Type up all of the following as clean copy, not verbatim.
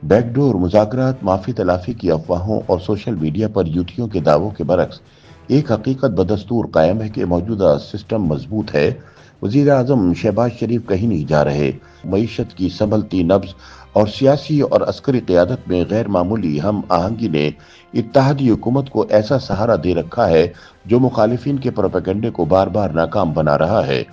Backdoor मुज़ाकरात, माफ़ी तलाफ़ी की अफवाहों और सोशल मीडिया पर यूथियों के दावों के बरक्स एक हकीकत बदस्तूर कायम है कि मौजूदा सिस्टम मजबूत है। वज़ीर आज़म शहबाज शरीफ कहीं नहीं जा रहे। मईशत की संभलती नब्ज और सियासी और अस्करी क़यादत में गैर मामूली हम आहंगी ने इत्तेहादी हुकूमत को ऐसा सहारा दे रखा है जो मुखालिफिन के प्रोपेगेंडे को बार बार नाकाम बना रहा है।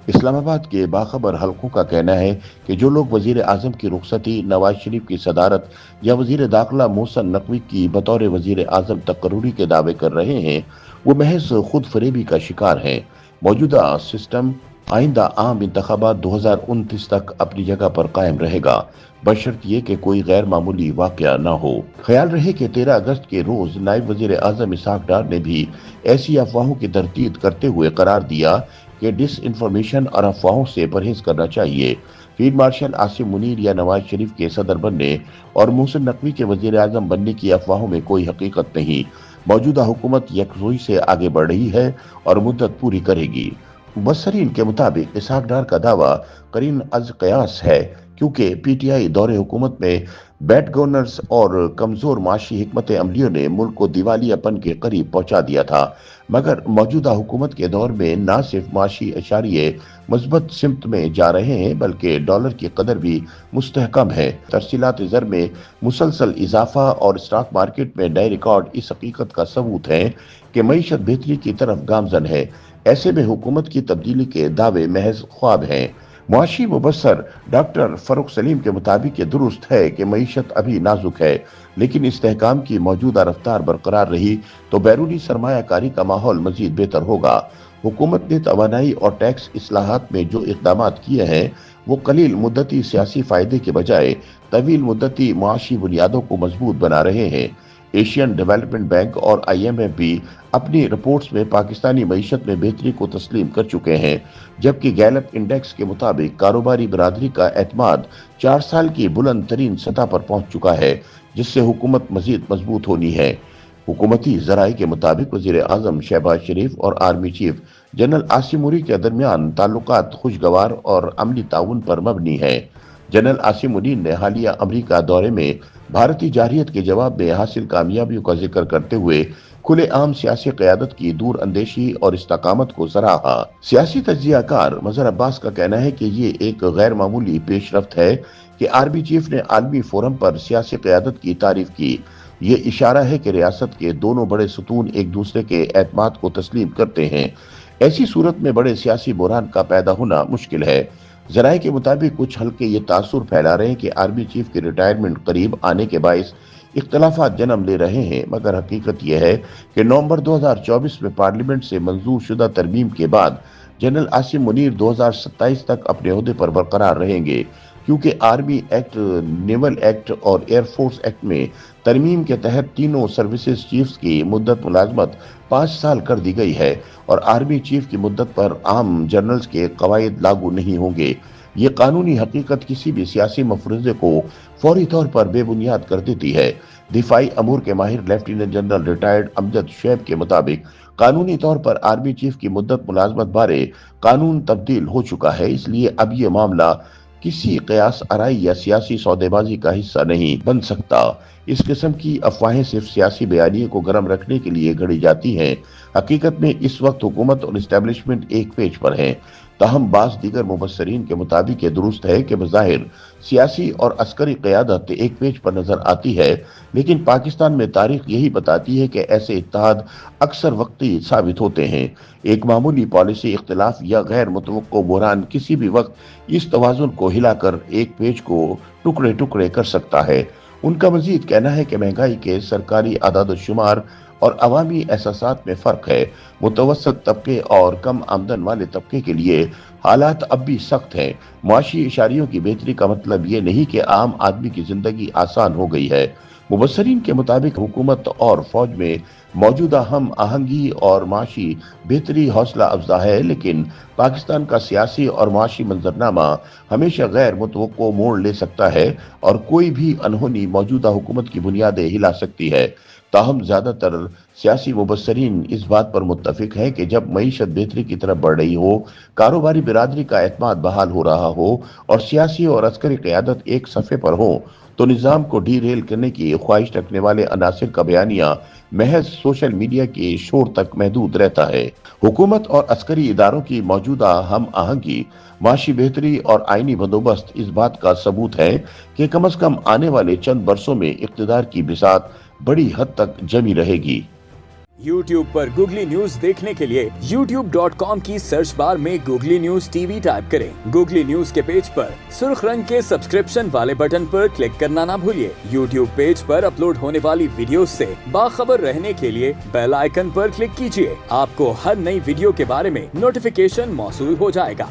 इस्लामाबाद के बाखबर हलकों का कहना है कि जो लोग वजीर आजम की रुखसती, नवाज शरीफ की सदारत या वजीर दाखिला मोहसन नकवी की बतौर वजीर आजम तकर्रुरी के दावे कर रहे हैं, वो महज खुद फरेबी का शिकार हैं। मौजूदा सिस्टम आइंदा आम इंतखाबात 2029 तक अपनी जगह पर कायम रहेगा, बशर्ते ये कि कोई गैर मामूली वाकया न हो। ख्याल रहे कि 13 अगस्त के रोज नायब वजीर आजम इसहाक डार ने भी ऐसी अफवाहों की तरदीद करते हुए करार दिया कि डिस इंफॉर्मेशन और अफवाहों से परहेज करना चाहिए। फील्ड मार्शल आसिम मुनीर या नवाज शरीफ के सदर बनने और मोहसिन नकवी के वजीर आजम बनने की अफवाहों में कोई हकीकत नहीं। मौजूदा हुकूमत यकजोई से आगे बढ़ रही है और मुद्दत पूरी करेगी। मुबस्सरीन के मुताबिक इसहाक डार का दावा करीन अज कयास है, क्योंकि पीटीआई दौरे हुकूमत में बैड गवर्नर्स और कमजोर माशी हिकमत अमलियों ने मुल्क को दिवालियापन के करीब पहुंचा दिया था। मगर मौजूदा हुकूमत के दौर में न सिर्फ माशी अशारिये मजबूत सिमत में जा रहे हैं, बल्कि डॉलर की कदर भी मुस्तहकम है। तरसीलात ज़र में मुसलसल इजाफा और स्टॉक मार्केट में नए रिकॉर्ड इस हकीकत का सबूत है कि मईशत बेहतरी की तरफ गामजन है। ऐसे में हुकूमत की तब्दीली के दावे महज ख्वाब हैं। मुआशी मुबस्सर डॉक्टर फरुख सलीम के मुताबिक ये दुरुस्त है कि मईशत अभी नाजुक है, लेकिन इस्तेहकाम की मौजूदा रफ्तार बरकरार रही तो बैरूनी सरमायाकारी का माहौल मजीद बेहतर होगा। हुकूमत ने तवानाई और टैक्स इस्लाहात में जो इक़दाम किए हैं वो कलील मुद्दती सियासी फ़ायदे के बजाय तवील मुद्दती मुआशी बुनियादों को मजबूत बना रहे हैं। एशियन डेवलपमेंट बैंक और IMF भी अपनी रिपोर्ट्स में पाकिस्तानी मईशत में बेहतरी को तस्लीम कर चुके हैं, जबकि गैलप इंडेक्स के मुताबिक कारोबारी बरादरी का एतमाद 4 साल की बुलंद तरीन सतह पर पहुंच चुका है, जिससे हुकूमत मजीद मजबूत होनी है। हुकूमती जराये के मुताबिक वजीर आजम शहबाज शरीफ और army chief general Asim Munir के दरमियान ताल्लुकात खुशगवार और अमली ताउन पर मबनी है। जनरल आसिम मुनीर ने हालिया अमरीका दौरे में भारतीय जारहियत के जवाब में हासिल कामयाबियों का जिक्र करते हुए खुले आम सियासी क़यादत की दूर अंदेशी और इस्तकामत को सराहा। सियासी तज्जियाकार मजहर अब्बास का कहना है कि ये एक गैर मामूली पेशरफ्त है कि आर्मी चीफ ने आलमी फोरम पर सियासी क़यादत की तारीफ की। ये इशारा है कि रियासत के दोनों बड़े सुतून एक दूसरे के एतमाद को तस्लीम करते हैं। ऐसी सूरत में बड़े सियासी बुरहान का पैदा होना मुश्किल है। जराये के मुताबिक कुछ हल्के ये तासुर फैला रहे हैं कि आर्मी चीफ की रिटायरमेंट करीब आने के बायस इख्तलाफात जन्म ले रहे हैं, मगर हकीकत यह है कि नवंबर 2024 में पार्लियामेंट से मंजूर शुदा तरमीम के बाद जनरल आसिम मुनीर 2027 तक अपने ओहदे पर बरकरार रहेंगे, क्योंकि आर्मी एक्ट, नेवल एक्ट और एयरफोर्स एक्ट में तरमीम के तहत तीनों सर्विसेज चीफ्स की मुद्दत मुलाजमत 5 साल कर दी गई है और आर्मी चीफ की मुद्दत पर आम जनरल्स के कवायद लागू नहीं होंगे। ये कानूनी हकीकत किसी भी सियासी मफरूज़े को फौरी तौर पर बेबुनियाद कर देती है। दिफाई अमूर के माहिर लेफ्टिनेंट जनरल रिटायर्ड अमजद शैब के मुताबिक कानूनी तौर पर आर्मी चीफ की मुद्दत मुलाजमत बारे कानून तब्दील हो चुका है, इसलिए अब ये मामला किसी कयास आराई या सियासी सौदेबाजी का हिस्सा नहीं बन सकता। इस किस्म की अफवाहें सिर्फ सियासी बयानिए को गर्म रखने के लिए गढ़ी जाती हैं। हकीकत में इस वक्त हुकूमत और इस्टेब्लिशमेंट एक पेज पर हैं। ताहम बास दीगर मुबस्सरीन के मुताबिक ये दुरुस्त है कि बज़ाहिर सियासी और अस्करी क़यादत एक पेज पर नजर आती है, लेकिन पाकिस्तान में तारीख यही बताती है कि ऐसे इत्तेहाद अक्सर वक्ती साबित होते हैं। एक मामूली पॉलिसी इख्तिलाफ या गैर मुतवक्को बुहरान किसी भी वक्त इस तवाज़ुन को हिलाकर एक पेज को टुकड़े टुकड़े कर सकता है। उनका मजीद कहना है कि महंगाई के सरकारी आदाद शुमार और अवामी एहसासात में फ़र्क है। मुतवसत तबके और कम आमदन वाले तबके के लिए हालात अब भी सख्त हैं। मुआशी इशारियों की बेहतरी का मतलब ये नहीं कि आम आदमी की जिंदगी आसान हो गई है। मुबस्सरीन के मुताबिक हुकूमत और फौज में मौजूदा हम आहंगी और माशी बेहतरी हौसला अफजा है, लेकिन पाकिस्तान का सियासी और माशी मंजरनामा हमेशा गैर मुतवक्को मोड़ ले सकता है और कोई भी अनहोनी मौजूदा हुकूमत की बुनियादें हिला सकती है। ताहम ज्यादातर सियासी मुबस्सरीन इस बात पर मुत्तफिक हैं कि जब मईशत बेहतरी की तरफ बढ़ रही हो, कारोबारी बिरादरी का एतमाद बहाल हो रहा हो और सियासी और अस्करी क़यादत एक सफ़े पर हो, تو نظام کو ڈی ریل کرنے کی خواہش رکھنے والے عناصر کا بیانیہ محض سوشل میڈیا کے شور تک محدود رہتا ہے۔ حکومت اور عسکری اداروں کی موجودہ ہم آہنگی، معاشی بہتری اور آئینی بندوبست اس بات کا ثبوت ہے کہ کم از کم آنے والے چند برسوں میں اقتدار کی بساط بڑی حد تک جمی رہے گی۔ یوٹیوب پر گوگلی نیوز دیکھنے کے لیے youtube.com کی سرچ بار میں googly news T V type کریں۔ گوگلی نیوز کے پیج پر سرخ رنگ کے سبسکرپشن والے بٹن پر کلک کرنا نہ بھولیے۔ یوٹیوب پیج پر اپلوڈ ہونے والی ویڈیوز سے باخبر رہنے کے لیے بیل آئیکن پر کلک کیجیے۔ آپ کو ہر نئی ویڈیو کے بارے میں نوٹیفیکیشن موصول ہو جائے گا۔